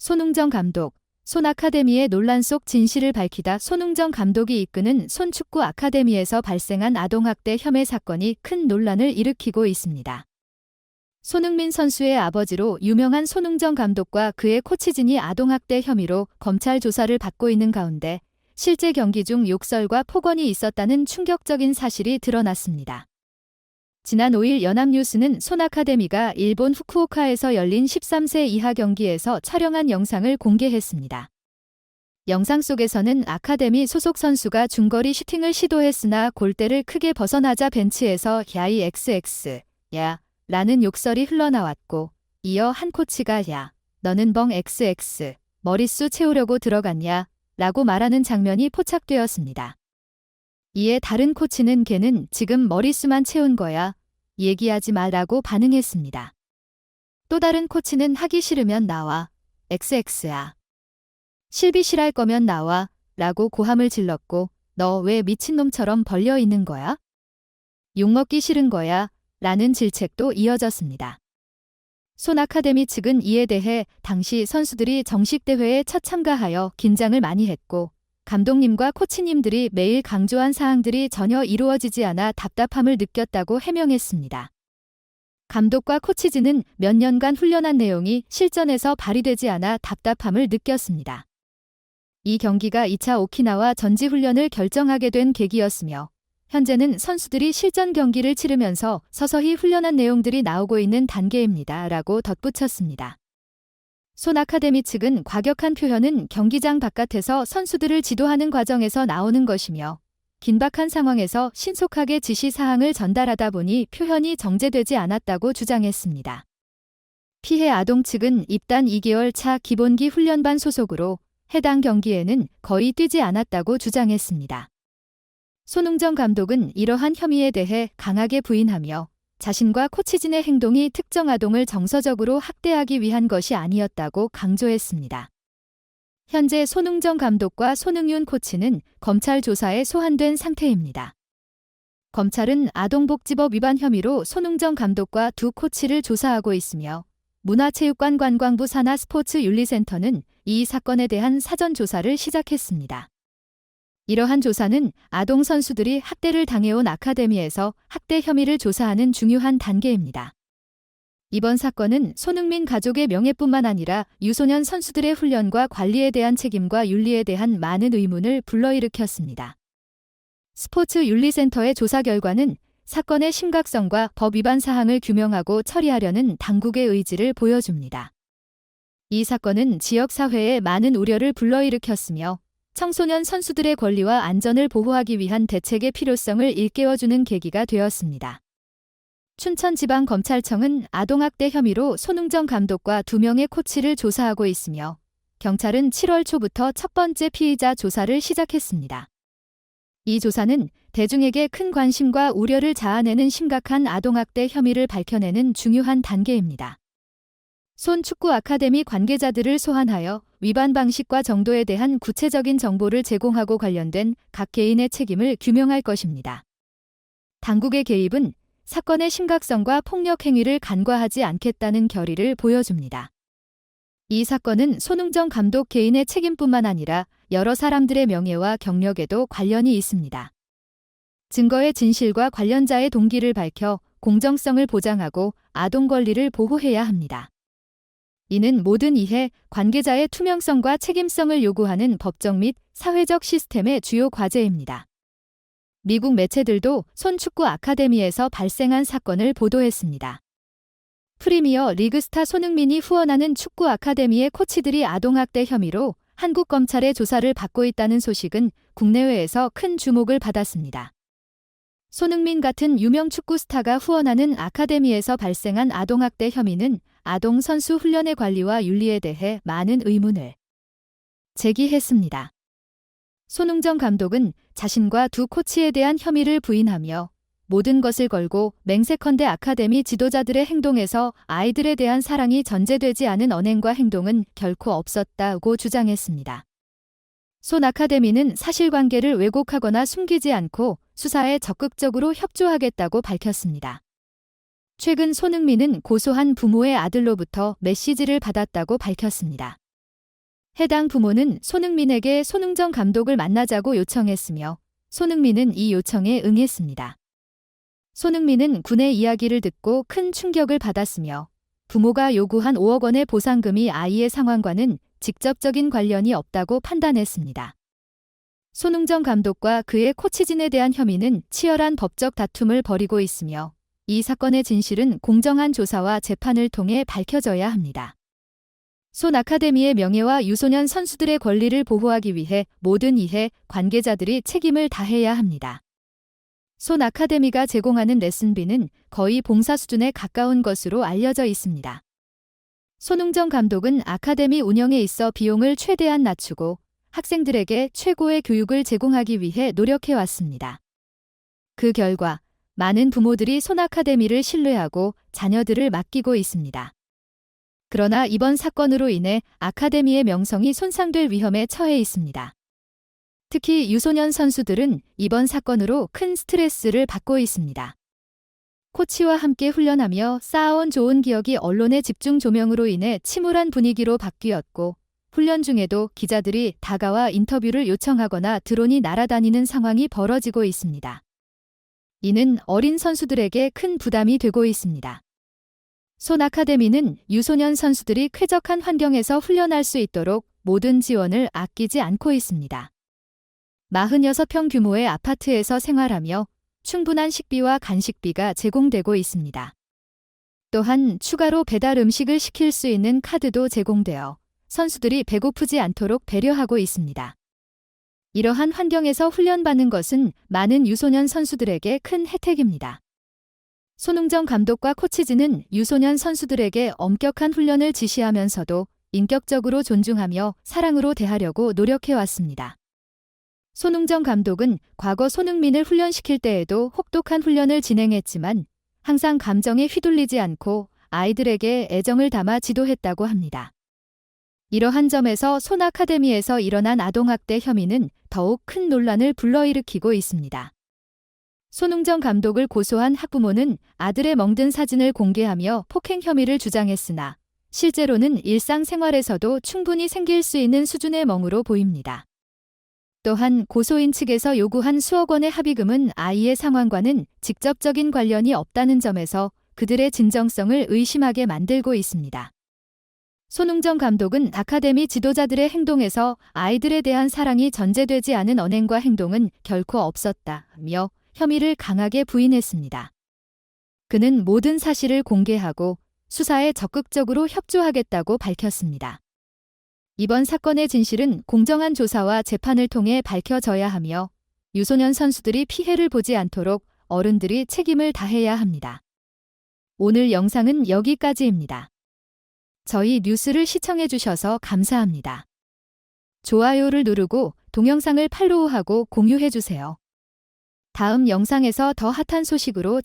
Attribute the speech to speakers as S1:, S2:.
S1: 손흥정 감독, 손 아카데미의 논란 속 진실을 밝히다. 손흥정 감독이 이끄는 손축구 아카데미에서 발생한 아동학대 혐의 사건이 큰 논란을 일으키고 있습니다. 손흥민 선수의 아버지로 유명한 손흥정 감독과 그의 코치진이 아동학대 혐의로 검찰 조사를 받고 있는 가운데 실제 경기 중 욕설과 폭언이 있었다는 충격적인 사실이 드러났습니다. 지난 5일 연합뉴스는 손 아카데미가 일본 후쿠오카에서 열린 13세 이하 경기에서 촬영한 영상을 공개했습니다. 영상 속에서는 아카데미 소속 선수가 중거리 슈팅을 시도했으나 골대를 크게 벗어나자 벤치에서 야이 XX, 야, 라는 욕설이 흘러나왔고, 이어 한 코치가 야, 너는 벙 XX, 머릿수 채우려고 들어갔냐, 라고 말하는 장면이 포착되었습니다. 이에 다른 코치는 걔는 지금 머릿수만 채운 거야. 얘기하지 마라고 반응했습니다. 또 다른 코치는 하기 싫으면 나와. XX야. 실비실할 거면 나와. 라고 고함을 질렀고 너 왜 미친놈처럼 벌려 있는 거야? 욕먹기 싫은 거야. 라는 질책도 이어졌습니다. 손 아카데미 측은 이에 대해 당시 선수들이 정식 대회에 첫 참가하여 긴장을 많이 했고 감독님과 코치님들이 매일 강조한 사항들이 전혀 이루어지지 않아 답답함을 느꼈다고 해명했습니다. 감독과 코치진은 몇 년간 훈련한 내용이 실전에서 발휘되지 않아 답답함을 느꼈습니다. 이 경기가 2차 오키나와 전지훈련을 결정하게 된 계기였으며 현재는 선수들이 실전 경기를 치르면서 서서히 훈련한 내용들이 나오고 있는 단계입니다. 라고 덧붙였습니다. 손 아카데미 측은 과격한 표현은 경기장 바깥에서 선수들을 지도하는 과정에서 나오는 것이며 긴박한 상황에서 신속하게 지시사항을 전달하다 보니 표현이 정제되지 않았다고 주장했습니다. 피해 아동 측은 입단 2개월 차 기본기 훈련반 소속으로 해당 경기에는 거의 뛰지 않았다고 주장했습니다. 손흥정 감독은 이러한 혐의에 대해 강하게 부인하며 자신과 코치진의 행동이 특정 아동을 정서적으로 학대하기 위한 것이 아니었다고 강조했습니다. 현재 손흥정 감독과 손흥윤 코치는 검찰 조사에 소환된 상태입니다. 검찰은 아동복지법 위반 혐의로 손흥정 감독과 두 코치를 조사하고 있으며 문화체육관 관광부 산하스포츠윤리센터는 이 사건에 대한 사전 조사를 시작했습니다. 이러한 조사는 아동 선수들이 학대를 당해온 아카데미에서 학대 혐의를 조사하는 중요한 단계입니다. 이번 사건은 손흥민 가족의 명예뿐만 아니라 유소년 선수들의 훈련과 관리에 대한 책임과 윤리에 대한 많은 의문을 불러일으켰습니다. 스포츠윤리센터의 조사 결과는 사건의 심각성과 법 위반 사항을 규명하고 처리하려는 당국의 의지를 보여줍니다. 이 사건은 지역사회에 많은 우려를 불러일으켰으며 청소년 선수들의 권리와 안전을 보호하기 위한 대책의 필요성을 일깨워주는 계기가 되었습니다. 춘천지방검찰청은 아동학대 혐의로 손흥정 감독과 2명의 코치를 조사하고 있으며 경찰은 7월 초부터 첫 번째 피의자 조사를 시작했습니다. 이 조사는 대중에게 큰 관심과 우려를 자아내는 심각한 아동학대 혐의를 밝혀내는 중요한 단계입니다. 손 축구 아카데미 관계자들을 소환하여 위반 방식과 정도에 대한 구체적인 정보를 제공하고 관련된 각 개인의 책임을 규명할 것입니다. 당국의 개입은 사건의 심각성과 폭력 행위를 간과하지 않겠다는 결의를 보여줍니다. 이 사건은 손흥정 감독 개인의 책임뿐만 아니라 여러 사람들의 명예와 경력에도 관련이 있습니다. 증거의 진실과 관련자의 동기를 밝혀 공정성을 보장하고 아동 권리를 보호해야 합니다. 이는 모든 이해 관계자의 투명성과 책임성을 요구하는 법적 및 사회적 시스템의 주요 과제입니다. 미국 매체들도 손 축구 아카데미에서 발생한 사건을 보도했습니다. 프리미어 리그 스타 손흥민이 후원하는 축구 아카데미의 코치들이 아동학대 혐의로 한국 검찰의 조사를 받고 있다는 소식은 국내외에서 큰 주목을 받았습니다. 손흥민 같은 유명 축구 스타가 후원하는 아카데미에서 발생한 아동학대 혐의는 아동 선수 훈련의 관리와 윤리에 대해 많은 의문을 제기했습니다. 손흥정 감독은 자신과 두 코치에 대한 혐의를 부인하며 모든 것을 걸고 맹세컨대 아카데미 지도자들의 행동에서 아이들에 대한 사랑이 전제되지 않은 언행과 행동은 결코 없었다고 주장했습니다. 손 아카데미는 사실관계를 왜곡하거나 숨기지 않고 수사에 적극적으로 협조하겠다고 밝혔습니다. 최근 손흥민은 고소한 부모의 아들로부터 메시지를 받았다고 밝혔습니다. 해당 부모는 손흥민에게 손흥정 감독을 만나자고 요청했으며 손흥민은 이 요청에 응했습니다. 손흥민은 군의 이야기를 듣고 큰 충격을 받았으며 부모가 요구한 5억 원의 보상금이 아이의 상황과는 직접적인 관련이 없다고 판단했습니다. 손흥정 감독과 그의 코치진에 대한 혐의는 치열한 법적 다툼을 벌이고 있으며 이 사건의 진실은 공정한 조사와 재판을 통해 밝혀져야 합니다. 손 아카데미의 명예와 유소년 선수들의 권리를 보호하기 위해 모든 이해 관계자들이 책임을 다해야 합니다. 손 아카데미가 제공하는 레슨비는 거의 봉사 수준에 가까운 것으로 알려져 있습니다. 손흥정 감독은 아카데미 운영에 있어 비용을 최대한 낮추고 학생들에게 최고의 교육을 제공하기 위해 노력해왔습니다. 그 결과 많은 부모들이 손 아카데미를 신뢰하고 자녀들을 맡기고 있습니다. 그러나 이번 사건으로 인해 아카데미의 명성이 손상될 위험에 처해 있습니다. 특히 유소년 선수들은 이번 사건으로 큰 스트레스를 받고 있습니다. 코치와 함께 훈련하며 쌓아온 좋은 기억이 언론의 집중 조명으로 인해 침울한 분위기로 바뀌었고 훈련 중에도 기자들이 다가와 인터뷰를 요청하거나 드론이 날아다니는 상황이 벌어지고 있습니다. 이는 어린 선수들에게 큰 부담이 되고 있습니다. 손 아카데미는 유소년 선수들이 쾌적한 환경에서 훈련할 수 있도록 모든 지원을 아끼지 않고 있습니다. 46평 규모의 아파트에서 생활하며 충분한 식비와 간식비가 제공되고 있습니다. 또한 추가로 배달 음식을 시킬 수 있는 카드도 제공되어 선수들이 배고프지 않도록 배려하고 있습니다. 이러한 환경에서 훈련받는 것은 많은 유소년 선수들에게 큰 혜택입니다. 손흥정 감독과 코치진은 유소년 선수들에게 엄격한 훈련을 지시하면서도 인격적으로 존중하며 사랑으로 대하려고 노력해왔습니다. 손흥정 감독은 과거 손흥민을 훈련시킬 때에도 혹독한 훈련을 진행했지만 항상 감정에 휘둘리지 않고 아이들에게 애정을 담아 지도했다고 합니다. 이러한 점에서 손 아카데미에서 일어난 아동학대 혐의는 더욱 큰 논란을 불러일으키고 있습니다. 손흥정 감독을 고소한 학부모는 아들의 멍든 사진을 공개하며 폭행 혐의를 주장했으나 실제로는 일상생활에서도 충분히 생길 수 있는 수준의 멍으로 보입니다. 또한 고소인 측에서 요구한 수억 원의 합의금은 아이의 상황과는 직접적인 관련이 없다는 점에서 그들의 진정성을 의심하게 만들고 있습니다. 손흥정 감독은 아카데미 지도자들의 행동에서 아이들에 대한 사랑이 전제되지 않은 언행과 행동은 결코 없었다며 혐의를 강하게 부인했습니다. 그는 모든 사실을 공개하고 수사에 적극적으로 협조하겠다고 밝혔습니다. 이번 사건의 진실은 공정한 조사와 재판을 통해 밝혀져야 하며 유소년 선수들이 피해를 보지 않도록 어른들이 책임을 다해야 합니다. 오늘 영상은 여기까지입니다. 저희 뉴스를 시청해주셔서 감사합니다. 좋아요를 누르고 동영상을 팔로우하고 공유해주세요. 다음 영상에서 더 핫한 소식으로